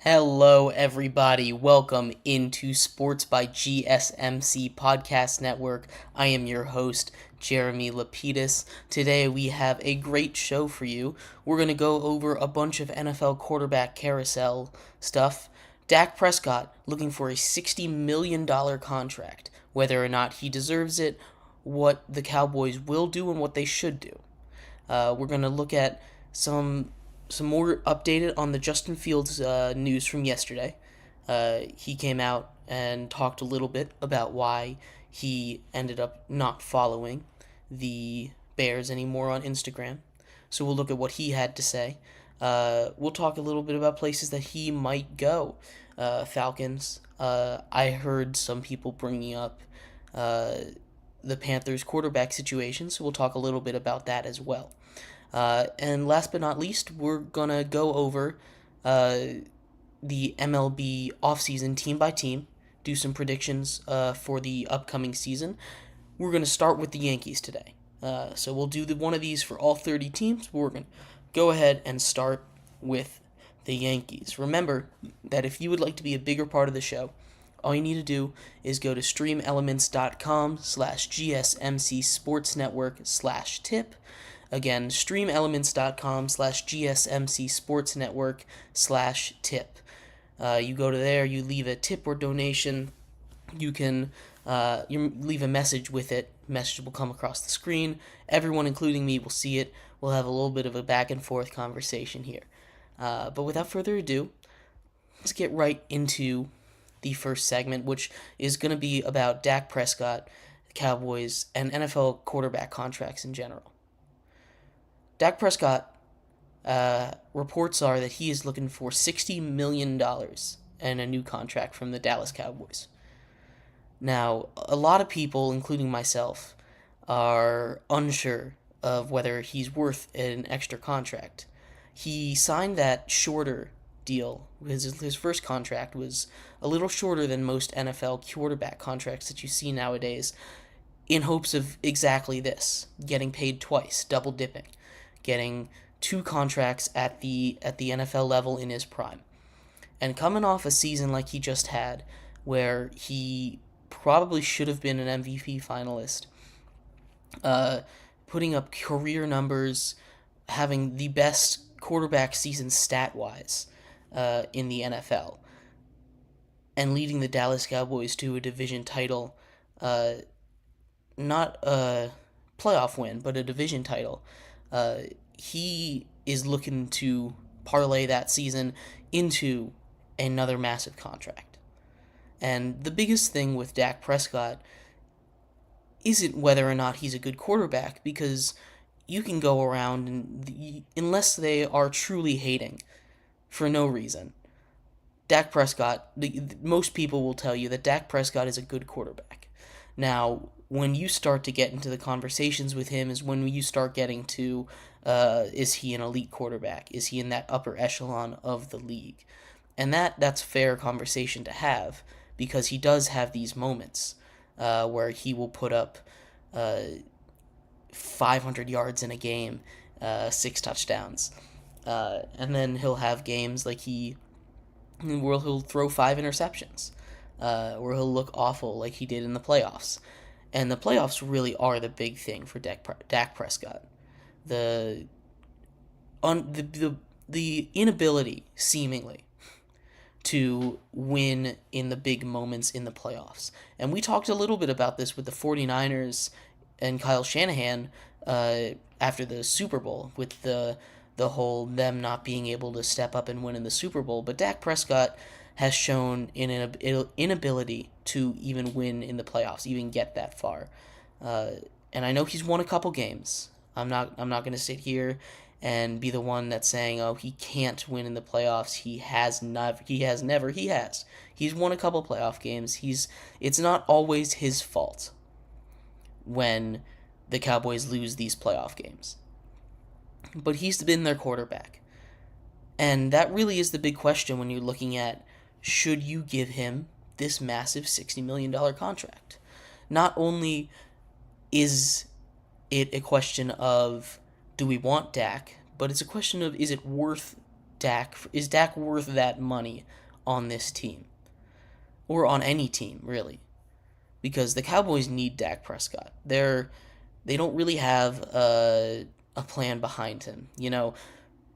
Hello, everybody. Welcome into Sports by GSMC Podcast Network. I am your host, Jeremy Lapidus. Today we have a great show for you. We're going to go over a bunch of NFL quarterback carousel stuff. Dak Prescott looking for a $60 million contract, whether or not he deserves it, what the Cowboys will do, and what they should do. We're going to look at some more updated on the Justin Fields news from yesterday. He came out and talked a little bit about why he ended up not following the Bears anymore on Instagram. So we'll look at what he had to say. We'll talk a little bit about places that he might go. Falcons. I heard some people bringing up the Panthers quarterback situation, so we'll talk a little bit about that as well. And last but not least, we're going to go over the MLB offseason team by team, do some predictions for the upcoming season. We're going to start with the Yankees today. So we'll do one of these for all 30 teams. But we're going to go ahead and start with the Yankees. Remember that if you would like to be a bigger part of the show, all you need to do is go to streamelements.com/gsmcsportsnetwork/tip. Again, streamelements.com/gsmcsportsnetwork/tip. You go to there, you leave a tip or donation. You can you leave a message with it. Message will come across the screen. Everyone, including me, will see it. We'll have a little bit of a back and forth conversation here. But without further ado, let's get right into the first segment, which is going to be about Dak Prescott, the Cowboys, and NFL quarterback contracts in general. Dak Prescott, reports are that he is looking for $60 million and a new contract from the Dallas Cowboys. Now, a lot of people, including myself, are unsure of whether he's worth an extra contract. He signed that shorter deal. His first contract was a little shorter than most NFL quarterback contracts that you see nowadays, in hopes of exactly this, getting paid twice, double dipping, getting two contracts at the NFL level in his prime. And coming off a season like he just had, where he probably should have been an MVP finalist, putting up career numbers, having the best quarterback season stat-wise in the NFL, and leading the Dallas Cowboys to a division title, not a playoff win, but a division title. He is looking to parlay that season into another massive contract. And the biggest thing with Dak Prescott isn't whether or not he's a good quarterback, because you can go around and, unless they are truly hating for no reason, Dak Prescott, most people will tell you that Dak Prescott is a good quarterback. Now, when you start to get into the conversations with him is when you start getting to, is he an elite quarterback? Is he in that upper echelon of the league? And that's fair conversation to have, because he does have these moments where he will put up 500 yards in a game, 6 touchdowns. And then he'll have games like where he'll throw 5 interceptions, where he'll look awful like he did in the playoffs. And the playoffs really are the big thing for Dak Prescott. The inability, seemingly, to win in the big moments in the playoffs. And we talked a little bit about this with the 49ers and Kyle Shanahan after the Super Bowl, with the whole them not being able to step up and win in the Super Bowl. But Dak Prescott has shown an inability to even win in the playoffs, even get that far. And I know he's won a couple games. I'm not going to sit here and be the one that's saying, oh, he can't win in the playoffs. He has. He's won a couple playoff games. It's not always his fault when the Cowboys lose these playoff games. But he's been their quarterback. And that really is the big question when you're looking at, should you give him this massive $60 million contract? Not only is it a question of, do we want Dak, but it's a question of, is it worth Is Dak worth that money on this team? Or on any team, really? Because the Cowboys need Dak Prescott. They don't really have a plan behind him.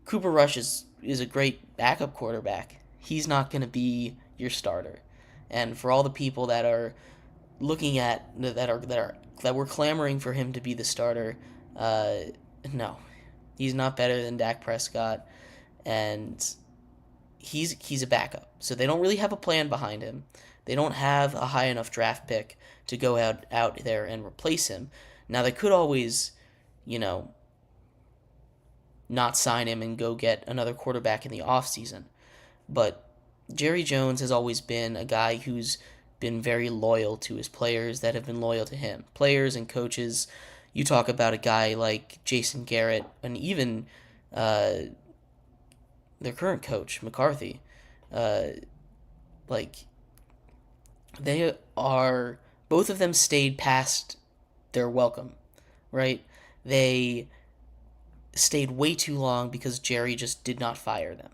Cooper Rush is a great backup quarterback. He's not going to be your starter. And for all the people that are looking at that were clamoring for him to be the starter, no, he's not better than Dak Prescott, and he's a backup. So they don't really have a plan behind him. They don't have a high enough draft pick to go out there and replace him. Now they could always, not sign him and go get another quarterback in the offseason. But Jerry Jones has always been a guy who's been very loyal to his players that have been loyal to him. Players and coaches. You talk about a guy like Jason Garrett and even their current coach, McCarthy. Both of them stayed past their welcome, right? They stayed way too long because Jerry just did not fire them.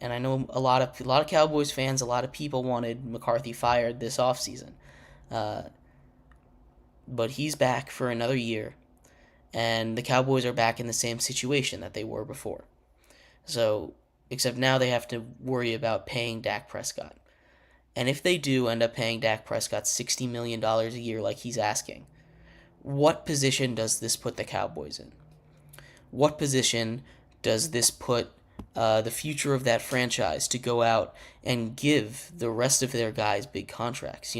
And I know a lot of Cowboys fans, a lot of people wanted McCarthy fired this offseason. But he's back for another year, and the Cowboys are back in the same situation that they were before. So, except now they have to worry about paying Dak Prescott. And if they do end up paying Dak Prescott $60 million a year like he's asking, what position does this put the Cowboys in? What position does this put the future of that franchise to go out and give the rest of their guys big contracts?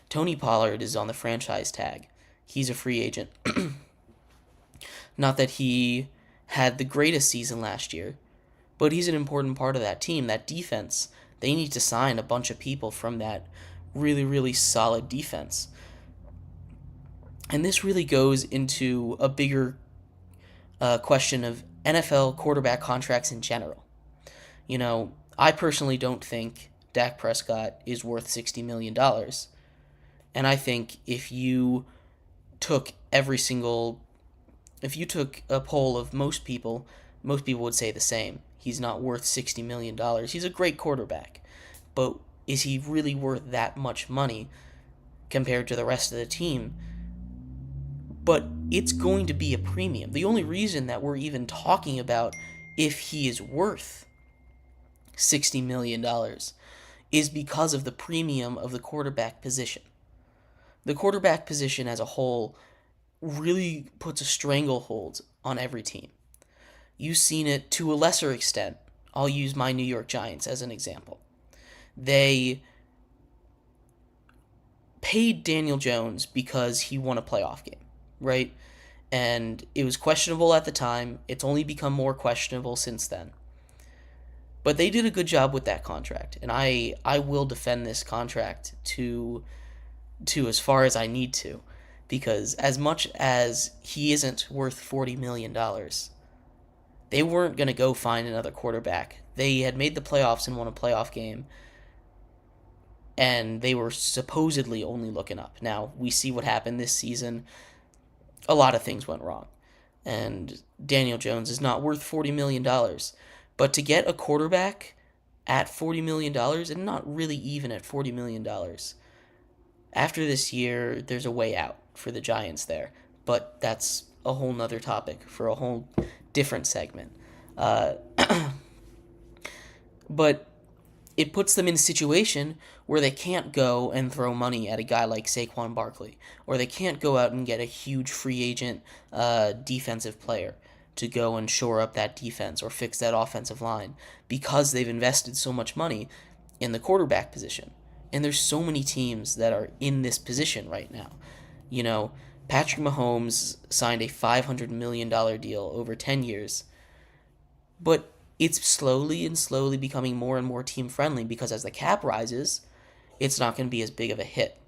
Tony Pollard is on the franchise tag. He's a free agent. Not that he had the greatest season last year, but he's an important part of that team, that defense. They need to sign a bunch of people from that really, really solid defense. And this really goes into a bigger question of NFL quarterback contracts in general. I personally don't think Dak Prescott is worth $60 million. And I think if you took a poll of most people would say the same. He's not worth $60 million. He's a great quarterback. But is he really worth that much money compared to the rest of the team? But it's going to be a premium. The only reason that we're even talking about if he is worth $60 million is because of the premium of the quarterback position. The quarterback position as a whole really puts a stranglehold on every team. You've seen it to a lesser extent. I'll use my New York Giants as an example. They paid Daniel Jones because he won a playoff game, right? And it was questionable at the time. It's only become more questionable since then. But they did a good job with that contract, and I will defend this contract to as far as I need to, because as much as he isn't worth $40 million, they weren't going to go find another quarterback. They had made the playoffs and won a playoff game, and they were supposedly only looking up. Now, we see what happened this season. A lot of things went wrong, and Daniel Jones is not worth $40 million. But to get a quarterback at $40 million, and not really even at $40 million, after this year, there's a way out for the Giants there. But that's a whole nother topic for a whole different segment. But it puts them in a situation where they can't go and throw money at a guy like Saquon Barkley, or they can't go out and get a huge free agent defensive player to go and shore up that defense or fix that offensive line, because they've invested so much money in the quarterback position. And there's so many teams that are in this position right now. Patrick Mahomes signed a $500 million deal over 10 years. But it's slowly becoming more and more team-friendly, because as the cap rises, it's not going to be as big of a hit.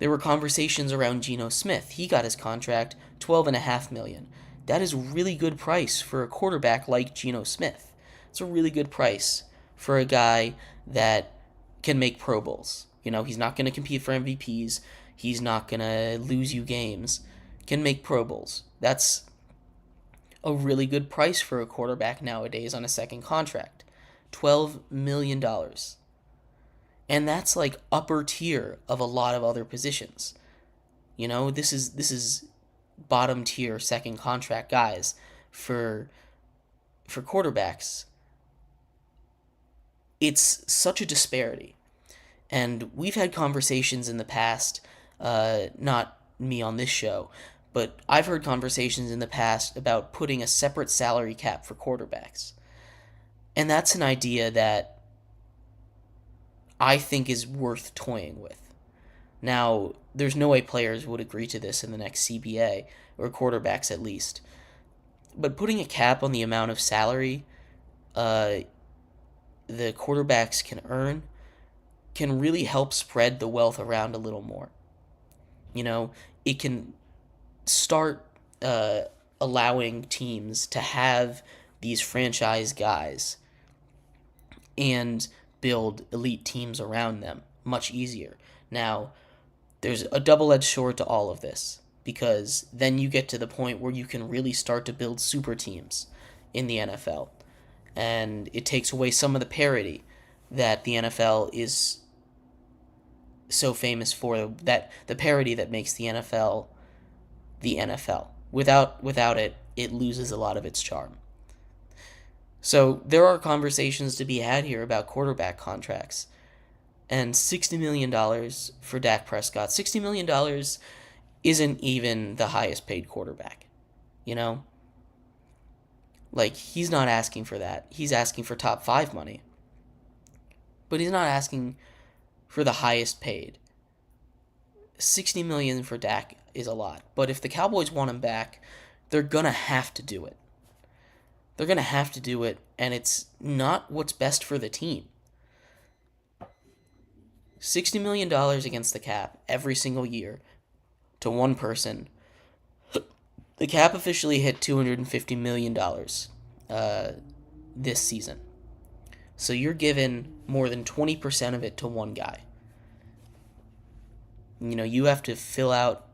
There were conversations around Geno Smith. He got his contract, $12.5 million. That is a really good price for a quarterback like Geno Smith. It's a really good price for a guy that can make Pro Bowls. He's not going to compete for MVPs. He's not going to lose you games. Can make Pro Bowls. That's a really good price for a quarterback nowadays on a second contract. $12 million. And that's like upper tier of a lot of other positions. You know, this is bottom tier second contract guys for quarterbacks. It's such a disparity. And we've had conversations in the past, not me on this show, but I've heard conversations in the past about putting a separate salary cap for quarterbacks. And that's an idea that I think is worth toying with. Now, there's no way players would agree to this in the next CBA, or quarterbacks at least. But putting a cap on the amount of salary the quarterbacks can earn can really help spread the wealth around a little more. You know, it can start allowing teams to have these franchise guys and build elite teams around them much easier. Now, there's a double-edged sword to all of this, because then you get to the point where you can really start to build super teams in the NFL. And it takes away some of the parity that the NFL is so famous for, that the parity that makes the NFL the NFL. Without it, it loses a lot of its charm. So there are conversations to be had here about quarterback contracts. And $60 million for Dak Prescott. $60 million isn't even the highest paid quarterback, you know? Like, he's not asking for that. He's asking for top 5 money. But he's not asking for the highest paid. $60 million for Dak is a lot. But if the Cowboys want him back, they're going to have to do it. They're going to have to do it, and it's not what's best for the team. $60 million against the cap every single year to one person. The cap officially hit $250 million this season. So you're giving more than 20% of it to one guy. You know, you have to fill out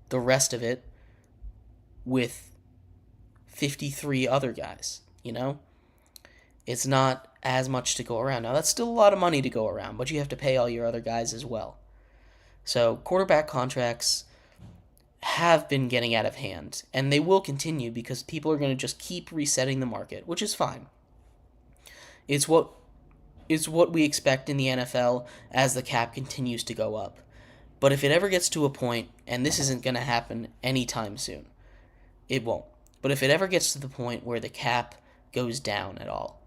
the rest of it with 53 other guys, you know? It's not as much to go around. Now, that's still a lot of money to go around, but you have to pay all your other guys as well. So, quarterback contracts have been getting out of hand, and they will continue because people are going to just keep resetting the market, which is fine. It's what we expect in the NFL as the cap continues to go up. But if it ever gets to a point, and this isn't going to happen anytime soon, it won't. But if it ever gets to the point where the cap goes down at all,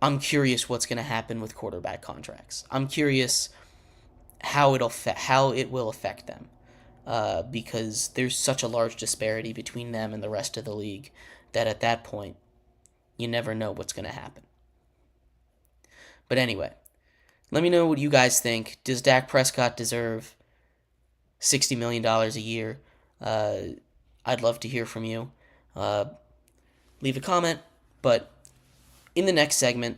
I'm curious what's going to happen with quarterback contracts. I'm curious how it will affect them, because there's such a large disparity between them and the rest of the league that at that point, you never know what's going to happen. But anyway, let me know what you guys think. Does Dak Prescott deserve $60 million a year? I'd love to hear from you. Leave a comment, but in the next segment,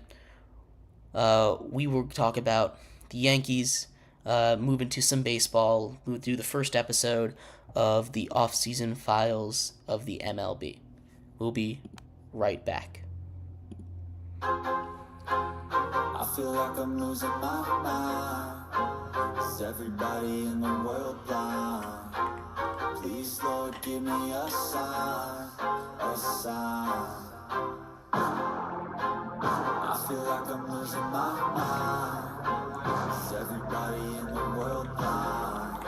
we will talk about the Yankees, move into some baseball, move through the first episode of the Offseason files of the MLB. We'll be right back. I feel like I'm losing my mind. Is everybody in the world blind? Please, Lord, give me a sign, a sign. I feel like I'm losing my mind. Is everybody in the world blind?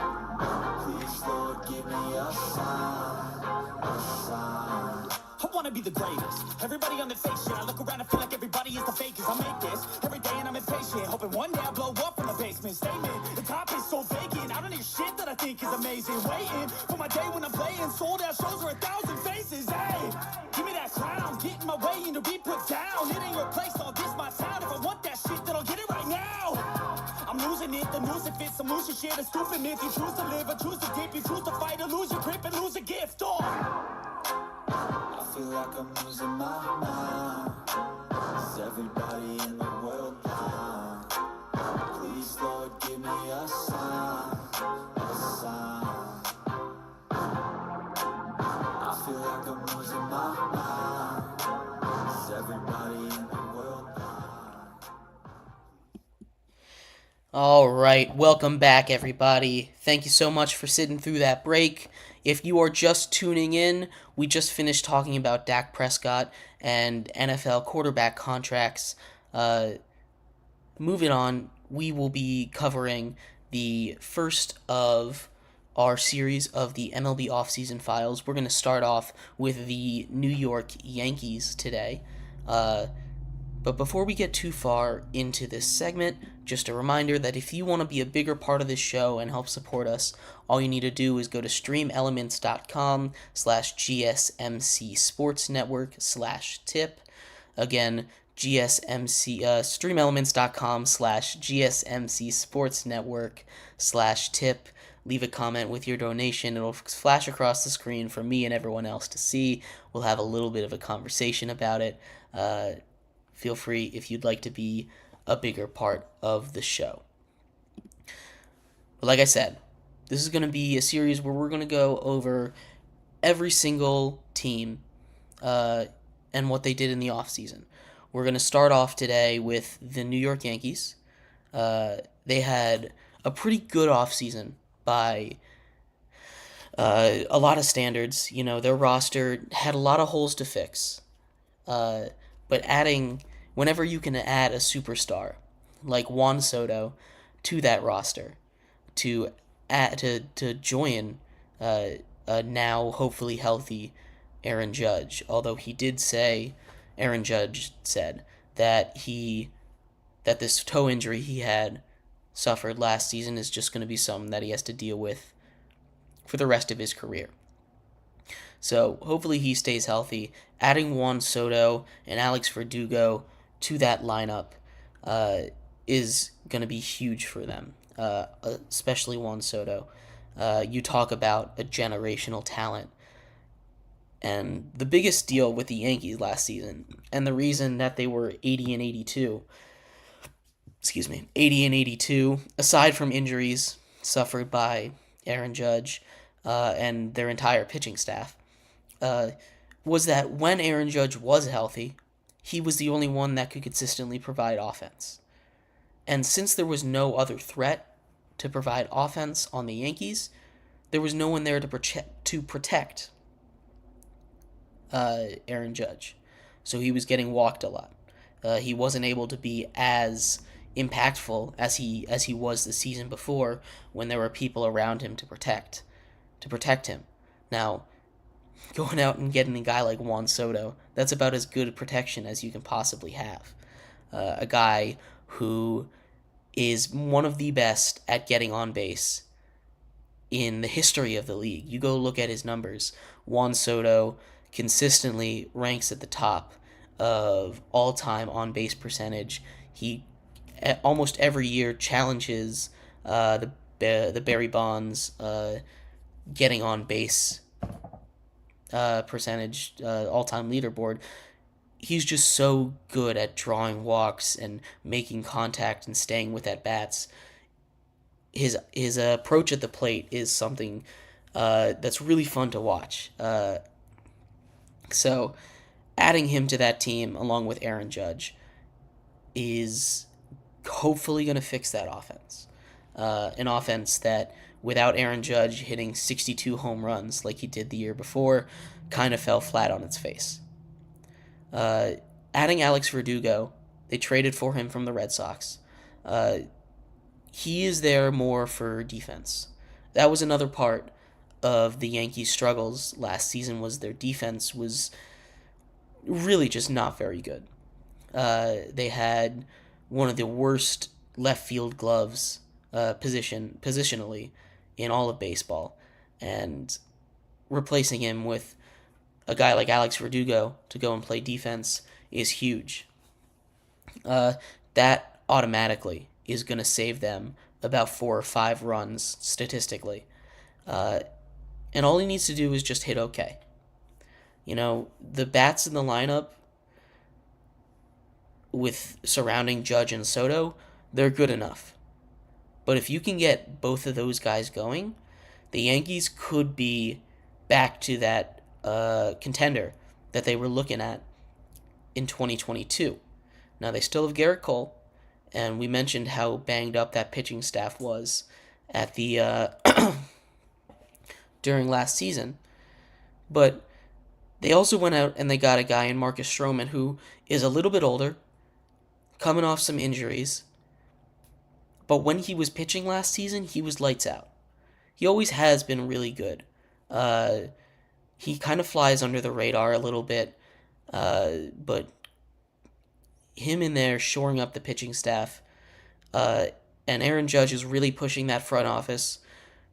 Please, Lord, give me a sign, a sign. I wanna be the greatest. Everybody on the fake shit. I look around and feel like everybody is the fakest. I make this every day and I'm impatient, hoping one day I blow up from the basement. Statement, the top is so vacant. I don't hear shit that I think is amazing. Waiting for my day when I'm playing sold out shows with 1,000 faces. Hey, give me that crown, get in my way and to be put down. It ain't your place, all this my town. If I want that shit, then I'll get it right now. I'm losing it, the news it fits. I'm losing shit, a stupid myth. You choose to live, I choose to dip. You choose to fight or lose your grip and lose a gift. I feel like I'm losing my mind. Is everybody in the world blind? Please, Lord, give me a sign, a sign. feel like I'm losing my mind. Is everybody in the world blind? All right, welcome back, everybody. Thank you so much for sitting through that break. If you are just tuning in, we just finished talking about Dak Prescott and NFL quarterback contracts. Moving on, we will be covering the first of our series of the MLB offseason files. We're going to start off with the New York Yankees today. But before we get too far into this segment, just a reminder that if you want to be a bigger part of this show and help support us, all you need to do is go to streamelements.com/GSMC Sports Network/tip. Again, GSMC, streamelements.com/GSMC Sports Network/tip. Leave a comment with your donation. It'll flash across the screen for me and everyone else to see. We'll have a little bit of a conversation about it. Feel free if you'd like to be a bigger part of the show. But like I said, this is going to be a series where we're going to go over every single team and what they did in the offseason. We're going to start off today with the New York Yankees. They had a pretty good offseason by a lot of standards. You know, their roster had a lot of holes to fix. But whenever you can add a superstar like Juan Soto to that roster to join a now hopefully healthy Aaron Judge, although Aaron Judge said that this toe injury he had suffered last season is just going to be something that he has to deal with for the rest of his career. So hopefully he stays healthy. Adding Juan Soto and Alex Verdugo to that lineup is going to be huge for them, especially Juan Soto. You talk about a generational talent. And the biggest deal with the Yankees last season, and the reason that they were 80 and 82, aside from injuries suffered by Aaron Judge and their entire pitching staff, was that when Aaron Judge was healthy, he was the only one that could consistently provide offense. And since there was no other threat to provide offense on the Yankees, there was no one there to protect Aaron Judge. So he was getting walked a lot. He wasn't able to be as impactful as he was the season before when there were people around him to protect him. Now, going out and getting a guy like Juan Soto, that's about as good a protection as you can possibly have. A guy who is one of the best at getting on base in the history of the league. You go look at his numbers. Juan Soto consistently ranks at the top of all-time on-base percentage. He almost every year challenges the Barry Bonds getting on base percentage all-time leaderboard. He's just so good at drawing walks and making contact and staying with at bats. His approach at the plate is something that's really fun to watch. So adding him to that team along with Aaron Judge is hopefully going to fix that offense. An offense that, without Aaron Judge hitting 62 home runs like he did the year before, kind of fell flat on its face. Adding Alex Verdugo, they traded for him from the Red Sox. He is there more for defense. That was another part of the Yankees' struggles last season, was their defense was really just not very good. They had one of the worst left field gloves positionally in all of baseball, and replacing him with a guy like Alex Verdugo to go and play defense is huge. That automatically is going to save them about 4 or 5 runs statistically. And all he needs to do is just hit okay. You know, the bats in the lineup with surrounding Judge and Soto, they're good enough. But if you can get both of those guys going, the Yankees could be back to that contender that they were looking at in 2022. Now they still have Garrett Cole, and we mentioned how banged up that pitching staff was at the during last season, but they also went out and they got a guy in Marcus Stroman who is a little bit older, coming off some injuries, but when he was pitching last season, he was lights out. He always has been really good. He kind of flies under the radar a little bit, but him in there shoring up the pitching staff, and Aaron Judge is really pushing that front office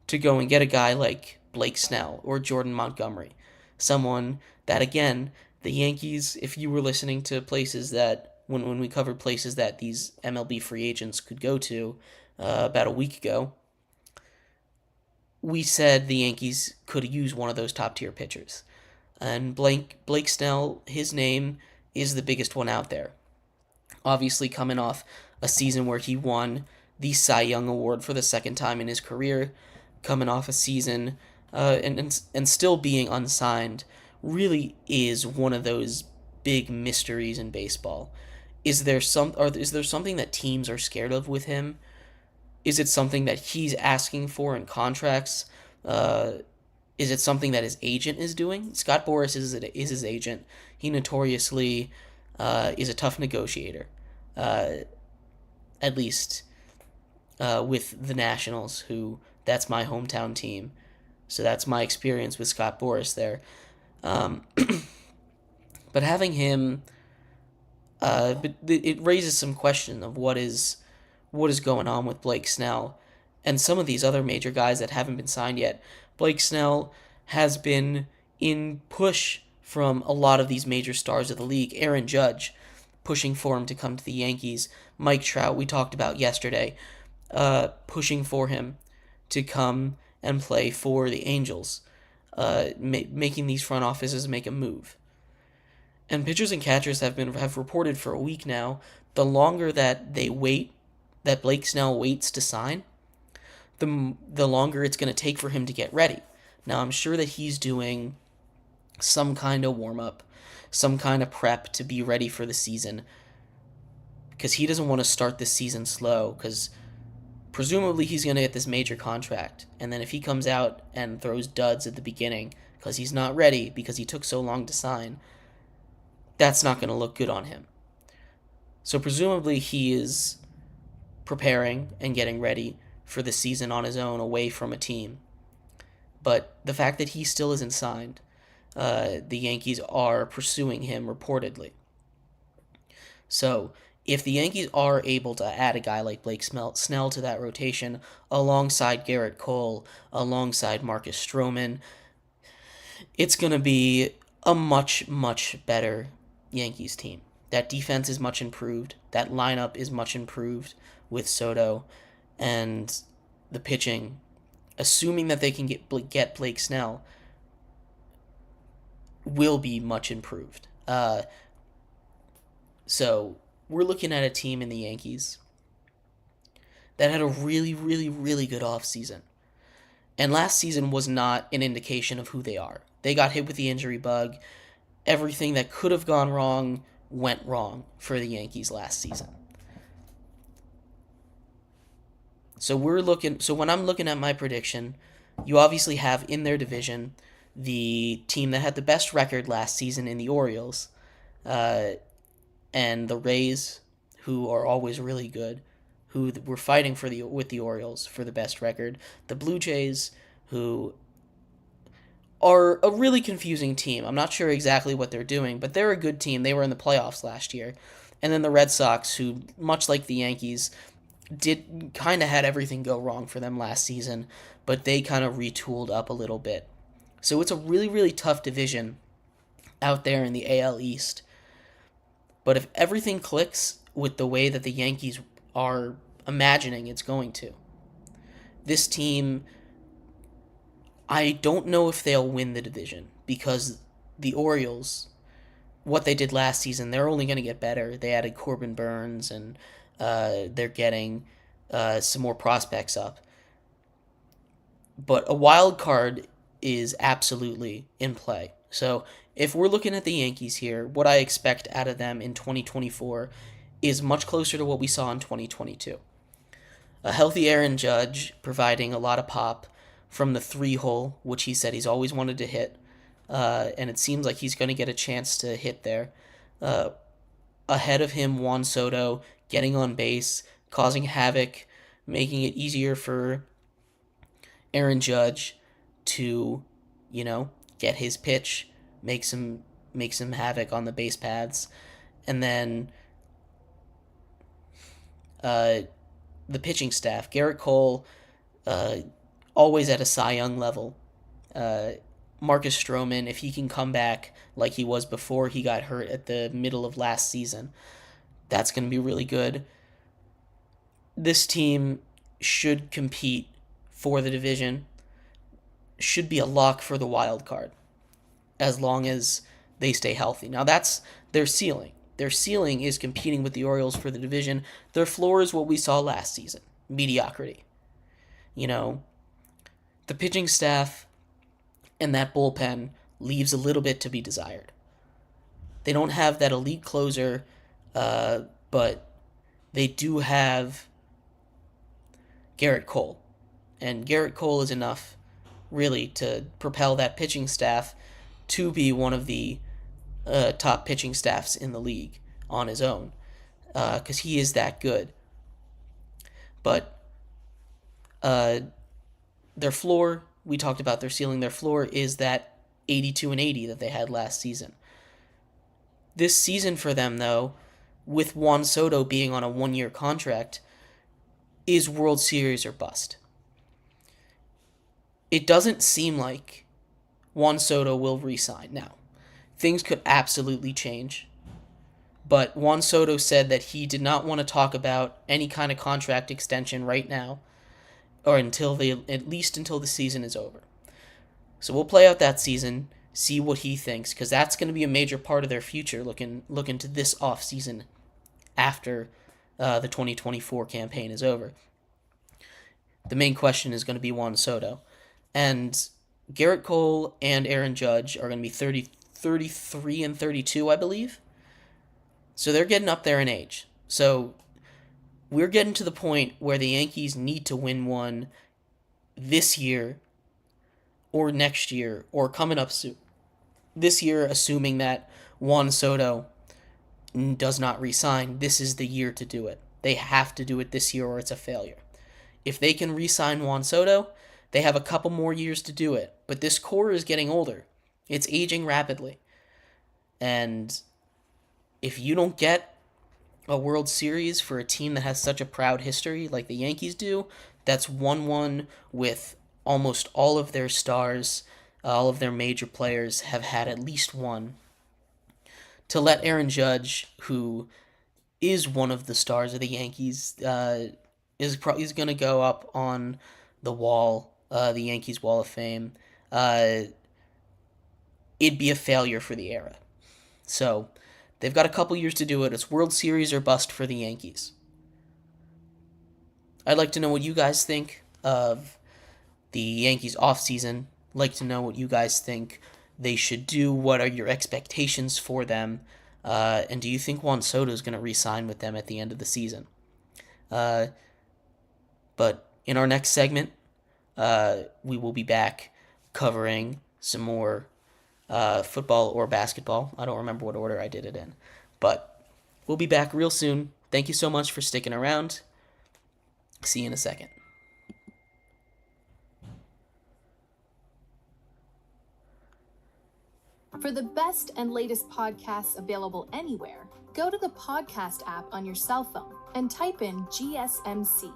to go and get a guy like Blake Snell or Jordan Montgomery, someone that, again, the Yankees, if you were listening to places that, when we covered places that these MLB free agents could go to about a week ago, we said the Yankees could use one of those top-tier pitchers. And Blake Snell, his name is the biggest one out there. Obviously coming off a season where he won the Cy Young Award for the second time in his career, coming off a season and still being unsigned, really is one of those big mysteries in baseball. Is there something that teams are scared of with him? Is it something that he's asking for in contracts? Is it something that his agent is doing? Scott Boras is his agent. He notoriously is a tough negotiator, at least with the Nationals, who that's my hometown team. So that's my experience with Scott Boras there. But having him, it raises some question of what is going on with Blake Snell and some of these other major guys that haven't been signed yet. Blake Snell has been in push from a lot of these major stars of the league. Aaron Judge pushing for him to come to the Yankees. Mike Trout, we talked about yesterday, pushing for him to come and play for the Angels, making these front offices make a move. And pitchers and catchers have reported for a week now, the longer that they wait, that Blake Snell waits to sign, the longer it's going to take for him to get ready. Now, I'm sure that he's doing some kind of warm-up, some kind of prep to be ready for the season, because he doesn't want to start the season slow, because presumably he's going to get this major contract, and then if he comes out and throws duds at the beginning because he's not ready, because he took so long to sign, that's not going to look good on him. So presumably he is preparing and getting ready for the season on his own, away from a team. But the fact that he still isn't signed, the Yankees are pursuing him reportedly. So if the Yankees are able to add a guy like Blake Snell to that rotation, alongside Garrett Cole, alongside Marcus Stroman, it's going to be a much, much better Yankees team. That defense is much improved. That lineup is much improved with Soto. And the pitching, assuming that they can get Blake Snell, will be much improved. So we're looking at a team in the Yankees that had a really, really, really good offseason. And last season was not an indication of who they are. They got hit with the injury bug. Everything that could have gone wrong went wrong for the Yankees last season. So when I'm looking at my prediction, you obviously have in their division the team that had the best record last season in the Orioles, and the Rays, who are always really good, who were fighting with the Orioles for the best record. The Blue Jays, who are a really confusing team. I'm not sure exactly what they're doing, but they're a good team. They were in the playoffs last year. And then the Red Sox, who, much like the Yankees, had everything go wrong for them last season, but they kind of retooled up a little bit. So it's a really, really tough division out there in the AL East. But if everything clicks with the way that the Yankees are imagining it's going to, this team, I don't know if they'll win the division, because the Orioles, what they did last season, they're only going to get better. They added Corbin Burns, and they're getting some more prospects up. But a wild card is absolutely in play. So if we're looking at the Yankees here, what I expect out of them in 2024 is much closer to what we saw in 2022. A healthy Aaron Judge providing a lot of pop from the 3-hole, which he said he's always wanted to hit, and it seems like he's going to get a chance to hit there. Ahead of him, Juan Soto getting on base, causing havoc, making it easier for Aaron Judge to, get his pitch, make some havoc on the base paths, and then the pitching staff. Garrett Cole, always at a Cy Young level. Marcus Stroman, if he can come back like he was before he got hurt at the middle of last season, that's going to be really good. This team should compete for the division, should be a lock for the wild card as long as they stay healthy. Now that's their ceiling. Their ceiling is competing with the Orioles for the division. Their floor is what we saw last season, mediocrity. The pitching staff and that bullpen leaves a little bit to be desired. They don't have that elite closer, but they do have Garrett Cole. And Garrett Cole is enough, really, to propel that pitching staff to be one of the top pitching staffs in the league on his own, because he is that good. But their floor, we talked about their ceiling. Their floor is that 82 and 80 that they had last season. This season for them, though, with Juan Soto being on a 1-year contract, is World Series or bust. It doesn't seem like Juan Soto will re-sign. Now, things could absolutely change, but Juan Soto said that he did not want to talk about any kind of contract extension right now, or at least until the season is over. So we'll play out that season, see what he thinks, because that's going to be a major part of their future, looking to this offseason after the 2024 campaign is over. The main question is going to be Juan Soto. And Garrett Cole and Aaron Judge are going to be 33 and 32, I believe. So they're getting up there in age. So we're getting to the point where the Yankees need to win one this year or next year or coming up soon. This year, assuming that Juan Soto does not re-sign, this is the year to do it. They have to do it this year or it's a failure. If they can re-sign Juan Soto, they have a couple more years to do it. But this core is getting older. It's aging rapidly. And if you don't get a World Series for a team that has such a proud history like the Yankees do, that's 1-1 with almost all of their stars, all of their major players have had at least one. To let Aaron Judge, who is one of the stars of the Yankees, is going to go up on the wall, the Yankees Wall of Fame, it'd be a failure for the era. So they've got a couple years to do it. It's World Series or bust for the Yankees. I'd like to know what you guys think of the Yankees offseason. I'd like to know what you guys think they should do. What are your expectations for them? And do you think Juan Soto is going to re-sign with them at the end of the season? But in our next segment, we will be back covering some more football or basketball. I don't remember what order I did it in. But we'll be back real soon. Thank you so much for sticking around. See you in a second. For the best and latest podcasts available anywhere, go to the podcast app on your cell phone and type in GSMC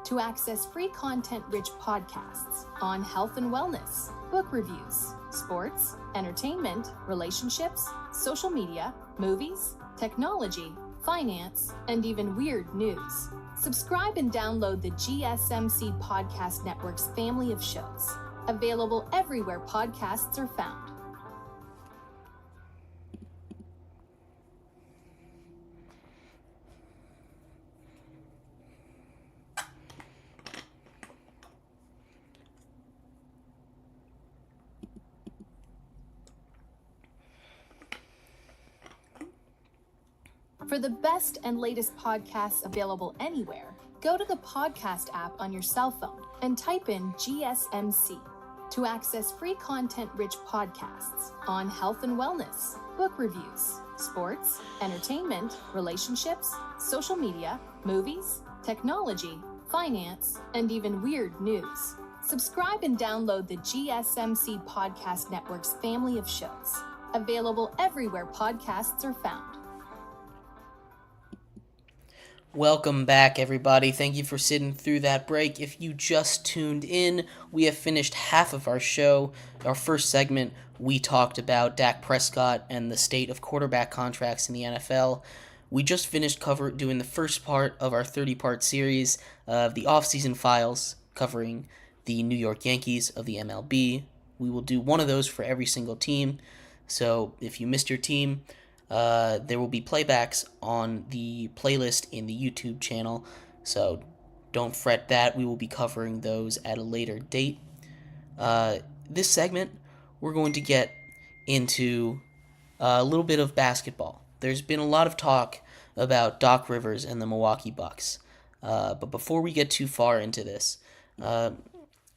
to access free content-rich podcasts on health and wellness, book reviews, sports, entertainment, relationships, social media, movies, technology, finance, and even weird news. Subscribe and download the GSMC Podcast Network's family of shows, available everywhere podcasts are found. For the best and latest podcasts available anywhere, go to the podcast app on your cell phone and type in GSMC to access free content-rich podcasts on health and wellness, book reviews, sports, entertainment, relationships, social media, movies, technology, finance, and even weird news. Subscribe and download the GSMC Podcast Network's family of shows, available everywhere podcasts are found. Welcome back, everybody. Thank you for sitting through that break. If you just tuned in, we have finished half of our show. Our first segment, we talked about Dak Prescott and the state of quarterback contracts in the NFL. We just finished doing the first part of our 30-part series of the Offseason Files, covering the New York Yankees of the MLB. We will do one of those for every single team. So if you missed your team, there will be playbacks on the playlist in the YouTube channel, so don't fret that. We will be covering those at a later date. This segment, we're going to get into a little bit of basketball. There's been a lot of talk about Doc Rivers and the Milwaukee Bucks, but before we get too far into this,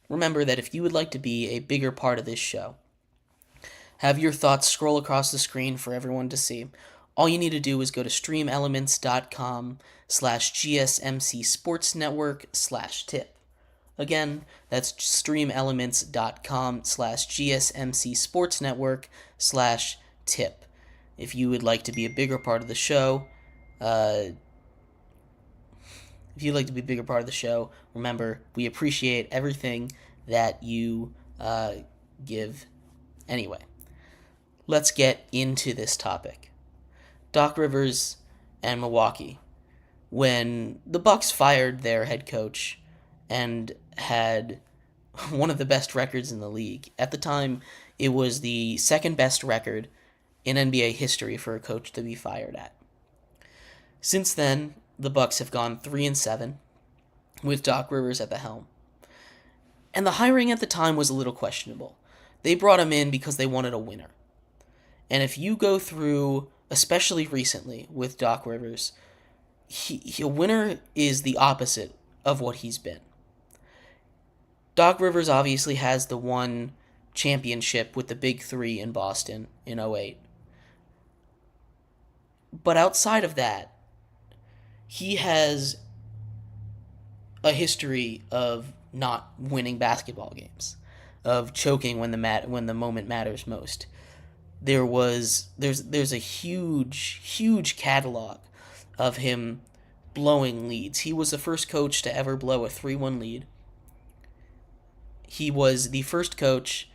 remember that if you would like to be a bigger part of this show, have your thoughts scroll across the screen for everyone to see. All you need to do is go to streamelements.com/gsmcsportsnetwork/tip. Again, that's streamelements.com/gsmcsportsnetwork/tip. If you would like to be a bigger part of the show, remember, we appreciate everything that you give. Anyway, let's get into this topic. Doc Rivers and Milwaukee. When the Bucks fired their head coach and had one of the best records in the league, at the time it was the second best record in NBA history for a coach to be fired at. Since then, the Bucks have gone 3-7 with Doc Rivers at the helm. And the hiring at the time was a little questionable. They brought him in because they wanted a winner. And if you go through, especially recently with Doc Rivers, a winner is the opposite of what he's been. Doc Rivers obviously has the one championship with the Big Three in Boston in 2008. But outside of that, he has a history of not winning basketball games, of choking when the moment matters most. There's a huge catalog of him blowing leads. He was the first coach to ever blow a 3-1 lead. He was the first coach.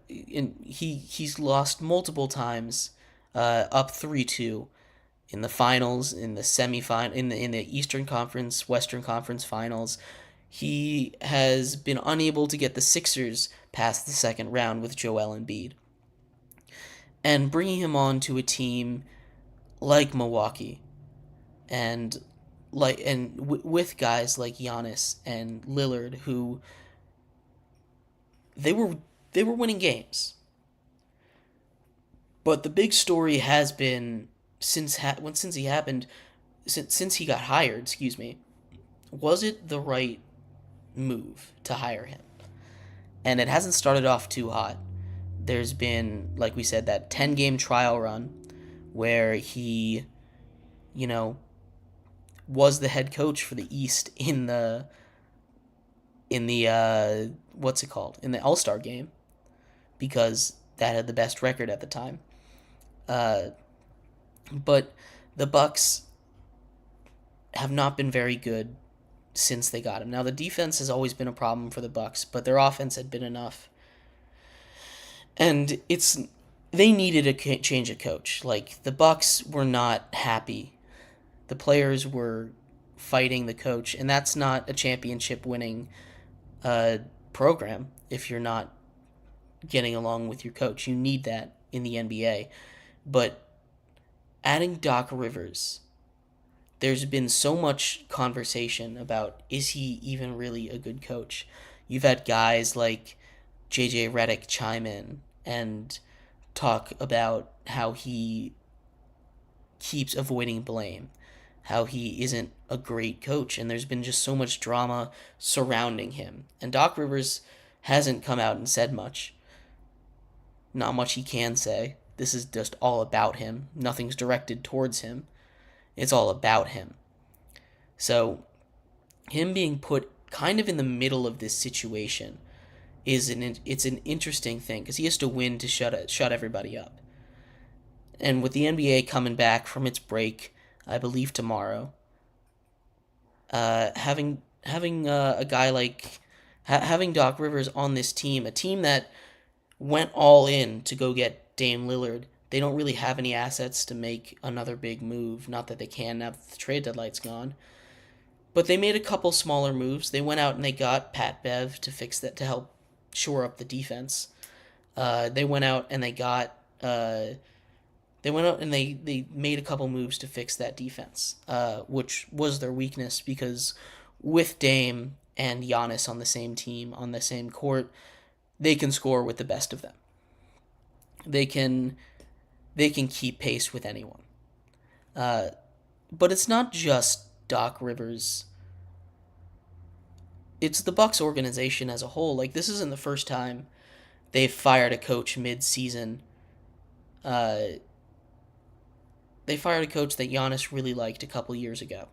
He's lost multiple times, up 3-2 in the finals, in the semifinal, in the Eastern Conference, Western Conference finals. He has been unable to get the Sixers past the second round with Joel Embiid. And bringing him on to a team like Milwaukee, and with guys like Giannis and Lillard, who they were winning games. But the big story has been since he got hired, was it the right move to hire him? And it hasn't started off too hot. There's been, like we said, that 10-game trial run where he, was the head coach for the East in the All-Star game, because that had the best record at the time. But the Bucks have not been very good since they got him. Now, the defense has always been a problem for the Bucks, but their offense had been enough. And they needed a change of coach. Like, the Bucks were not happy. The players were fighting the coach, and that's not a championship-winning program if you're not getting along with your coach. You need that in the NBA. But adding Doc Rivers, there's been so much conversation about, is he even really a good coach? You've had guys like JJ Redick chime in and talk about how he keeps avoiding blame, how he isn't a great coach, and there's been just so much drama surrounding him. And Doc Rivers hasn't come out and said much. Not much he can say. This is just all about him. Nothing's directed towards him. It's all about him. So, him being put kind of in the middle of this situation it's an interesting thing, because he has to win to shut everybody up. And with the NBA coming back from its break, I believe tomorrow, having a guy like having Doc Rivers on this team, a team that went all in to go get Dame Lillard. They don't really have any assets to make another big move. Not that they can now that the trade deadline's gone. But they made a couple smaller moves. They went out and they got Pat Bev to fix that, to help shore up the defense. They went out and they got they made a couple moves to fix that defense, which was their weakness, because with Dame and Giannis on the same team, on the same court, they can score with the best of them. They can keep pace with anyone. But it's not just Doc Rivers. It's the Bucks organization as a whole. Like, this isn't the first time they've fired a coach mid-season. They fired a coach that Giannis really liked a couple years ago.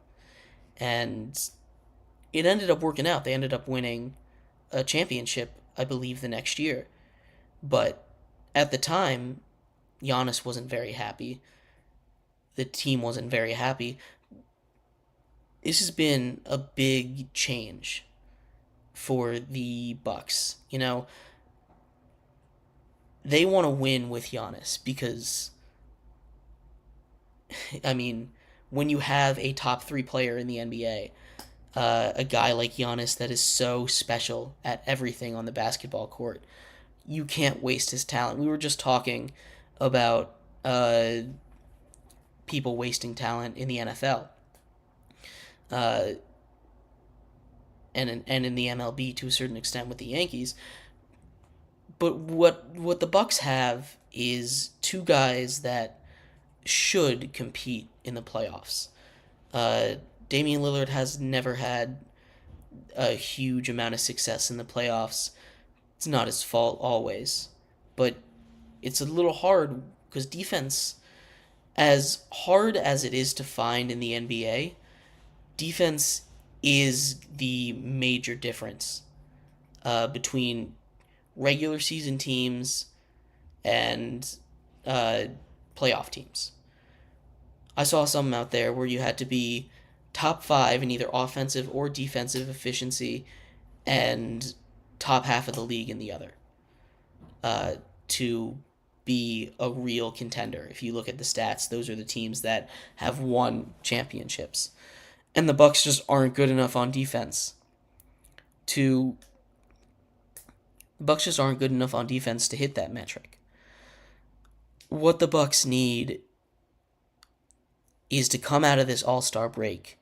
And it ended up working out. They ended up winning a championship, I believe, the next year. But at the time, Giannis wasn't very happy. The team wasn't very happy. This has been a big change for the Bucks. You know, they want to win with Giannis because, I mean, when you have a top 3 player in the NBA, a guy like Giannis that is so special at everything on the basketball court, you can't waste his talent. We were just talking about people wasting talent in the NFL. And in the MLB to a certain extent with the Yankees. But what the Bucks have is 2 guys that should compete in the playoffs. Damian Lillard has never had a huge amount of success in the playoffs. It's not his fault always, but it's a little hard because defense, as hard as it is to find in the NBA, defense is the major difference between regular season teams and playoff teams. I saw some out there where you had to be top 5 in either offensive or defensive efficiency and top half of the league in the other to be a real contender. If you look at the stats, those are the teams that have won championships. And the Bucks just aren't good enough on defense to hit that metric. What the Bucks need is to come out of this All-Star break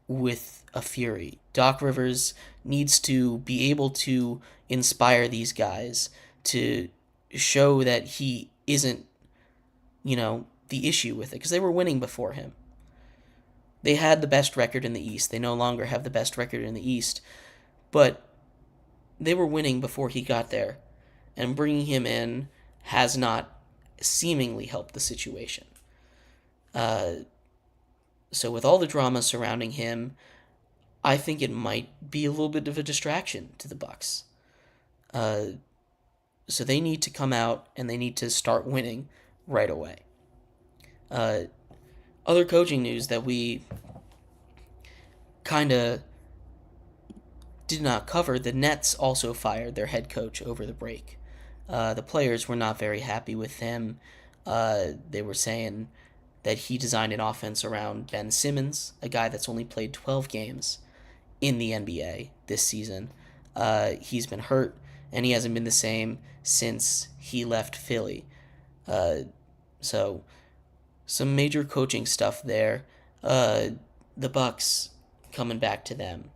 with a fury. Doc Rivers needs to be able to inspire these guys to show that he isn't, the issue with it, because they were winning before him. They had the best record in the East. They no longer have the best record in the East, but they were winning before he got there, and bringing him in has not seemingly helped the situation. So with all the drama surrounding him, I think it might be a little bit of a distraction to the Bucks. So they need to come out and they need to start winning right away. Other coaching news that we kind of did not cover, the Nets also fired their head coach over the break. The players were not very happy with him. They were saying that he designed an offense around Ben Simmons, a guy that's only played 12 games in the NBA this season. He's been hurt, and he hasn't been the same since he left Philly. So some major coaching stuff there. The Bucks coming back to them.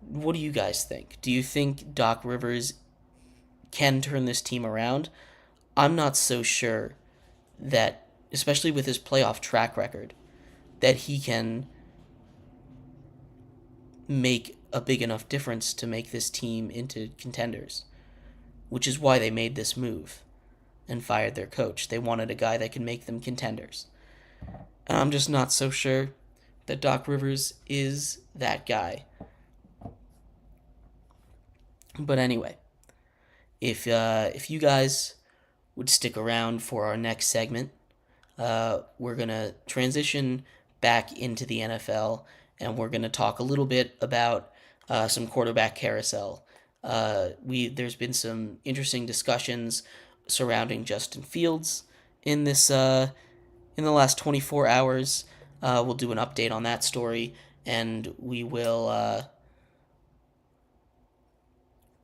What do you guys think? Do you think Doc Rivers can turn this team around? I'm not so sure that especially with his playoff track record, that he can make a big enough difference to make this team into contenders, which is why they made this move and fired their coach. They wanted a guy that could make them contenders. And I'm just not so sure that Doc Rivers is that guy. But anyway, if you guys would stick around for our next segment, we're going to transition back into the NFL, and we're going to talk a little bit about some quarterback carousel. There's been some interesting discussions surrounding Justin Fields in the last 24 hours. We'll do an update on that story, and we will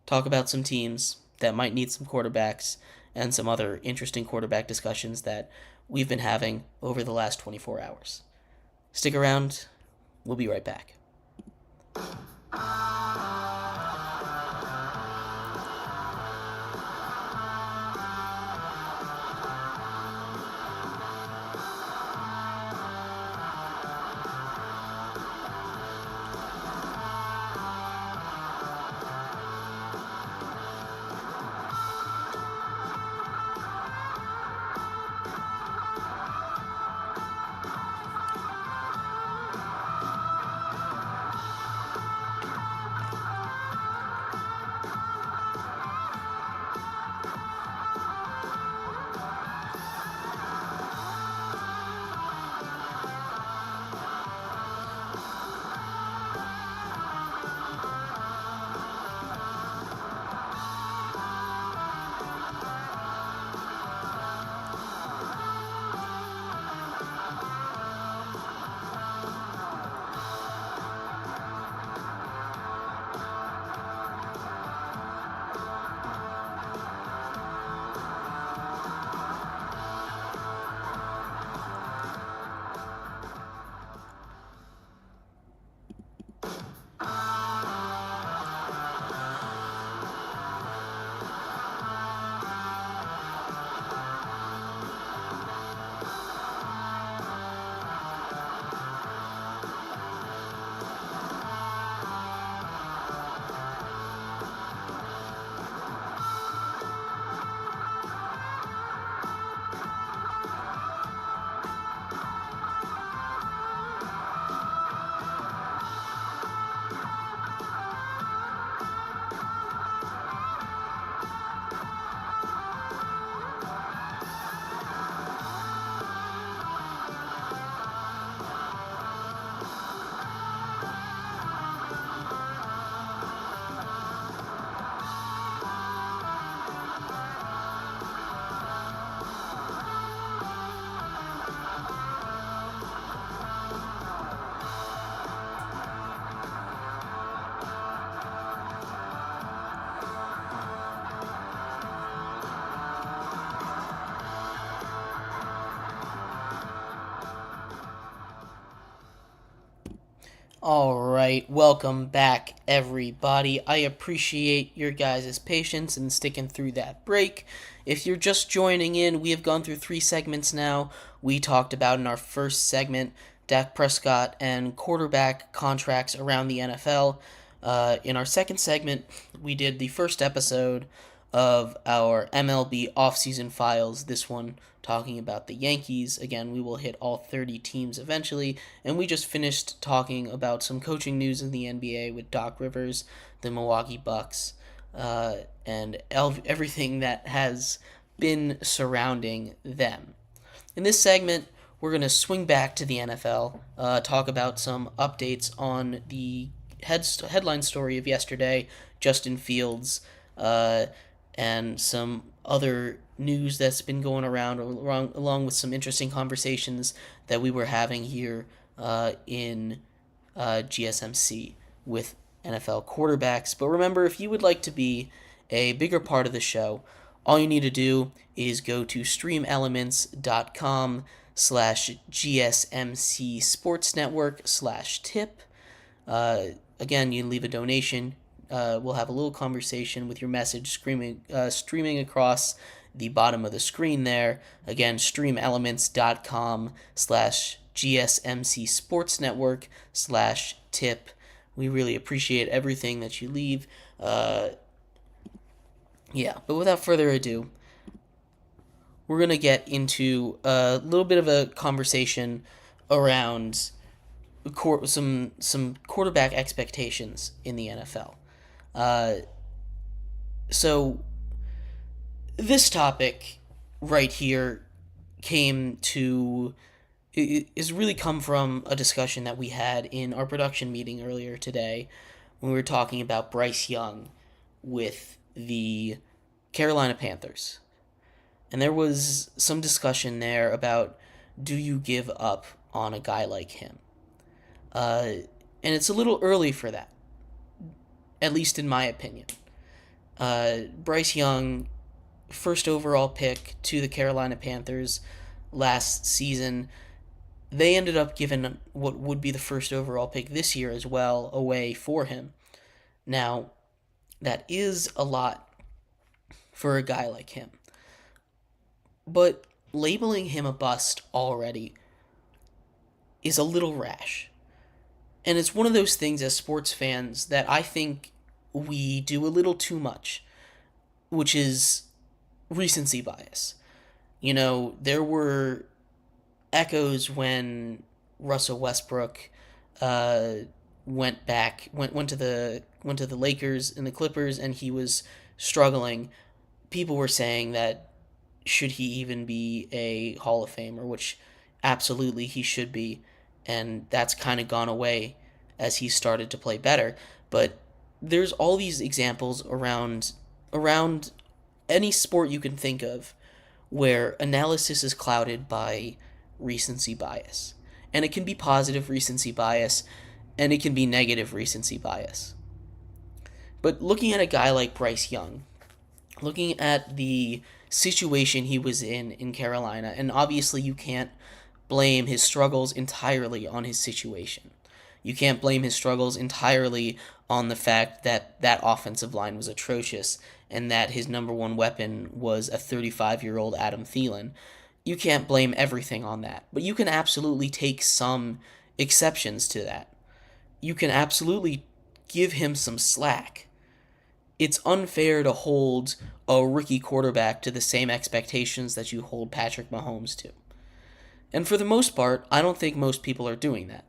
talk about some teams that might need some quarterbacks and some other interesting quarterback discussions that we've been having over the last 24 hours. Stick around. We'll be right back. All right, welcome back, everybody. I appreciate your guys' patience and sticking through that break. If you're just joining in, we have gone through 3 segments now. We talked about in our first segment Dak Prescott and quarterback contracts around the NFL. In our second segment, we did the first episode of our MLB offseason files, this one talking about the Yankees. Again, we will hit all 30 teams eventually, and we just finished talking about some coaching news in the NBA with Doc Rivers, the Milwaukee Bucks, and everything that has been surrounding them. In this segment, we're going to swing back to the NFL, talk about some updates on the headline story of yesterday, Justin Fields, and some other news that's been going around, along with some interesting conversations that we were having here in GSMC with NFL quarterbacks. But remember, if you would like to be a bigger part of the show, all you need to do is go to streamelements.com/GSMC sportsnetwork/tip. Again, you leave a donation. We'll have a little conversation with your message streaming across the bottom of the screen there. Again, streamelements.com/gsmcsportsnetwork/tip. We really appreciate everything that you leave. But without further ado, we're going to get into a little bit of a conversation around some quarterback expectations in the NFL. So this topic right here is really come from a discussion that we had in our production meeting earlier today when we were talking about Bryce Young with the Carolina Panthers. And there was some discussion there about, do you give up on a guy like him? And it's a little early for that, at least in my opinion. Bryce Young, first overall pick to the Carolina Panthers last season. They ended up giving what would be the first overall pick this year as well away for him. Now, that is a lot for a guy like him. But labeling him a bust already is a little rash. And it's one of those things as sports fans that I think we do a little too much, which is recency bias. You know, there were echoes when Russell Westbrook went to the Lakers and the Clippers, and he was struggling. People were saying that should he even be a Hall of Famer, which absolutely he should be, and that's kind of gone away as he started to play better. But there's all these examples around any sport you can think of where analysis is clouded by recency bias. And it can be positive recency bias, and it can be negative recency bias. But looking at a guy like Bryce Young, looking at the situation he was in Carolina, and obviously you can't blame his struggles entirely on his situation. You can't blame his struggles entirely on the fact that that offensive line was atrocious and that his number one weapon was a 35-year-old Adam Thielen. You can't blame everything on that, but you can absolutely take some exceptions to that. You can absolutely give him some slack. It's unfair to hold a rookie quarterback to the same expectations that you hold Patrick Mahomes to. And for the most part, I don't think most people are doing that.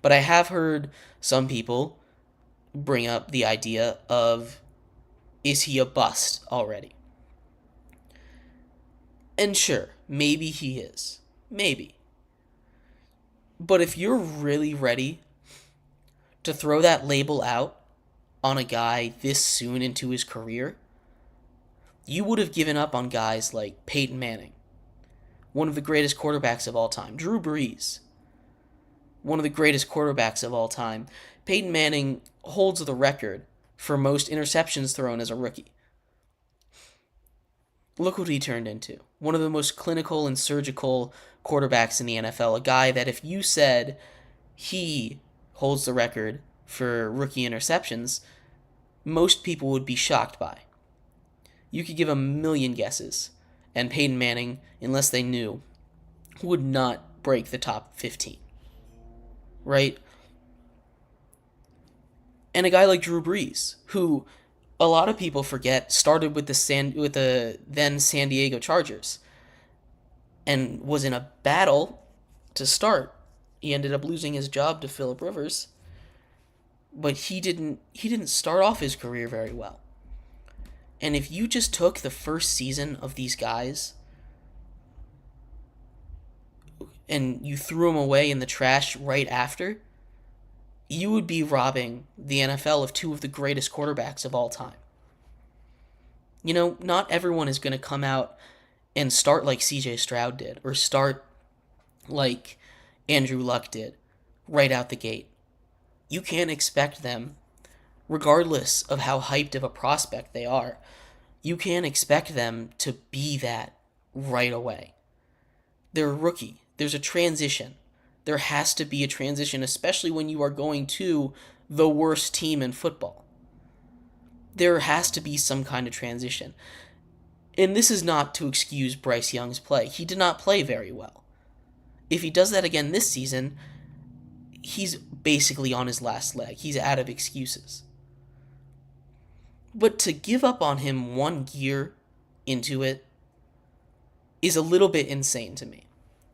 But I have heard some people bring up the idea of, is he a bust already? And sure, maybe he is. Maybe. But if you're really ready to throw that label out on a guy this soon into his career, you would have given up on guys like Peyton Manning, one of the greatest quarterbacks of all time, Drew Brees, one of the greatest quarterbacks of all time. Peyton Manning holds the record for most interceptions thrown as a rookie. Look what he turned into. One of the most clinical and surgical quarterbacks in the NFL. A guy that if you said he holds the record for rookie interceptions, most people would be shocked by. You could give a million guesses, and Peyton Manning, unless they knew, would not break the top 15. Right? And a guy like Drew Brees, who a lot of people forget started with the then San Diego Chargers and was in a battle to start. He ended up losing his job to Phillip Rivers, but he didn't start off his career very well. And if you just took the first season of these guys and you threw them away in the trash right after, you would be robbing the NFL of two of the greatest quarterbacks of all time. You know, not everyone is going to come out and start like CJ Stroud did, or start like Andrew Luck did right out the gate. You can't expect them, regardless of how hyped of a prospect they are, you can't expect them to be that right away. They're a rookie. There's a transition. There has to be a transition, especially when you are going to the worst team in football. There has to be some kind of transition. And this is not to excuse Bryce Young's play. He did not play very well. If he does that again this season, he's basically on his last leg. He's out of excuses. But to give up on him 1 year into it is a little bit insane to me.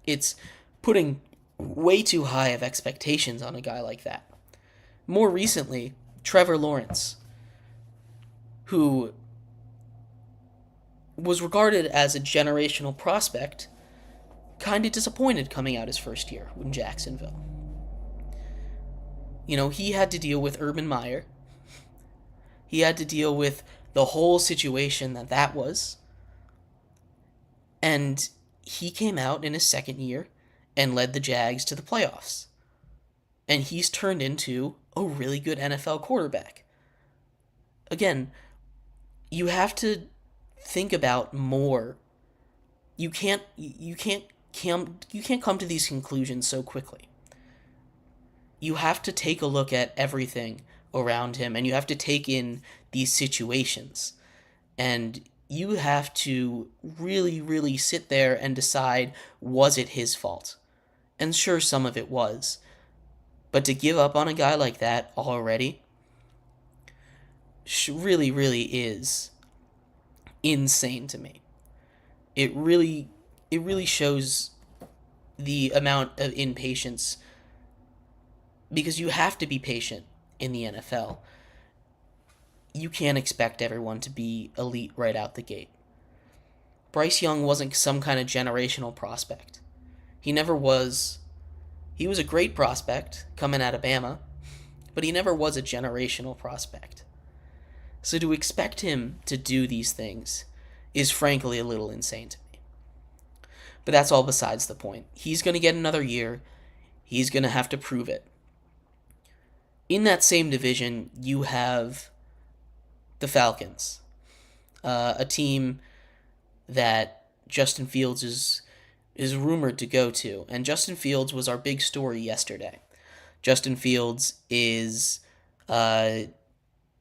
It's putting way too high of expectations on a guy like that. More recently, Trevor Lawrence, who was regarded as a generational prospect, kind of disappointed coming out his first year in Jacksonville. You know, he had to deal with Urban Meyer. He had to deal with the whole situation that was. And he came out in his second year and led the Jags to the playoffs. And he's turned into a really good NFL quarterback. Again, you have to think about more. You can't come to these conclusions so quickly. You have to take a look at everything around him, and you have to take in these situations. And you have to really, really sit there and decide, was it his fault? And sure, some of it was. But to give up on a guy like that already really, really is insane to me. It really shows the amount of impatience, because you have to be patient in the NFL. You can't expect everyone to be elite right out the gate. Bryce Young wasn't some kind of generational prospect. He never was. He was a great prospect coming out of Bama, but he never was a generational prospect. So to expect him to do these things is frankly a little insane to me. But that's all besides the point. He's going to get another year. He's going to have to prove it. In that same division, you have the Falcons, a team that Justin Fields is rumored to go to. And Justin Fields was our big story yesterday. Justin Fields is... the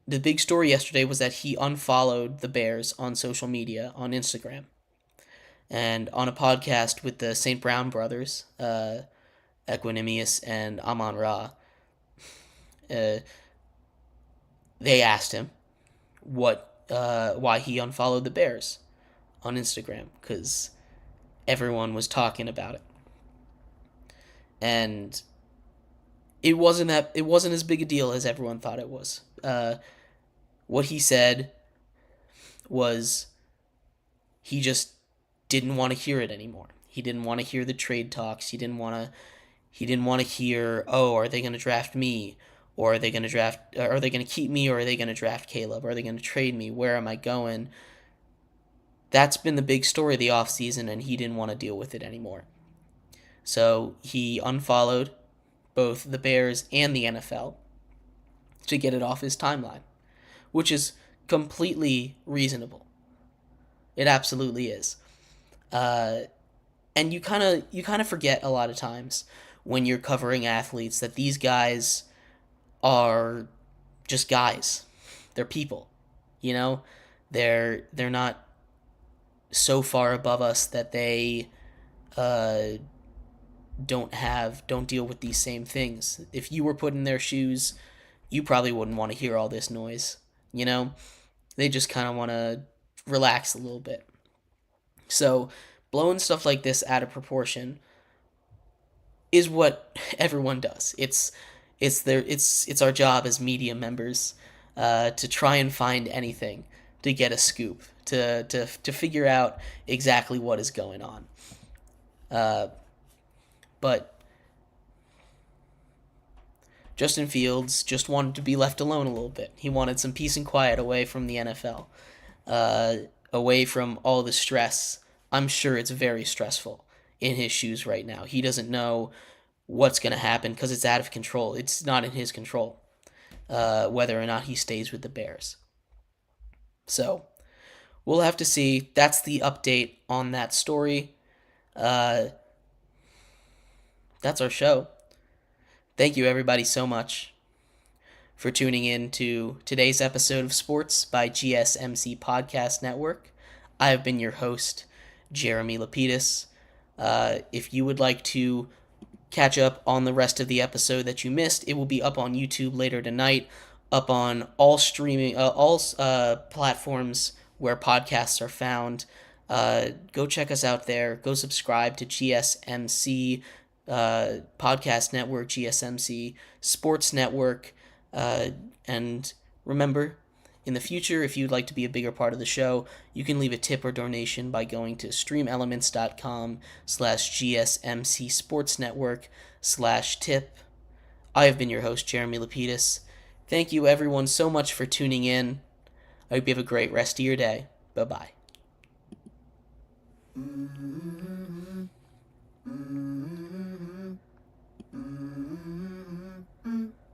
big story yesterday was that he unfollowed the Bears on social media, on Instagram. And on a podcast with the St. Brown brothers, Equanimous and Amon-Ra, they asked him why he unfollowed the Bears on Instagram, because everyone was talking about it. And it wasn't as big a deal as everyone thought it was. What he said was he just didn't want to hear it anymore. He didn't want to hear the trade talks. He didn't want to hear, oh, are they going to draft me? Or are they going to keep me, or are they going to draft Caleb? Are they going to trade me? Where am I going? That's been the big story of the offseason, and he didn't want to deal with it anymore. So he unfollowed both the Bears and the NFL to get it off his timeline, which is completely reasonable. It absolutely is. And you kind of forget a lot of times when you're covering athletes that these guys are just guys. They're people. You know, they're not so far above us that they don't deal with these same things. If you were put in their shoes, you probably wouldn't want to hear all this noise. You know, they just kind of want to relax a little bit. So blowing stuff like this out of proportion is what everyone does. It's our job as media members to try and find anything to get a scoop, to figure out exactly what is going on. But Justin Fields just wanted to be left alone a little bit. He wanted some peace and quiet away from the NFL, away from all the stress. I'm sure it's very stressful in his shoes right now. He doesn't know what's going to happen because it's out of control. It's not in his control whether or not he stays with the Bears. So we'll have to see. That's the update on that story. That's our show. Thank you, everybody, so much for tuning in to today's episode of Sports by GSMC Podcast Network. I have been your host, Jeremy Lapidus. If you would like to catch up on the rest of the episode that you missed, it will be up on YouTube later tonight, up on all streaming, all platforms where podcasts are found. Go check us out there. Go subscribe to GSMC Podcast Network, GSMC Sports Network, and remember, in the future, if you'd like to be a bigger part of the show, you can leave a tip or donation by going to streamelements.com/GSMC Sports Network/tip. I have been your host, Jeremy Lapidus. Thank you, everyone, so much for tuning in. I hope you have a great rest of your day. Bye-bye.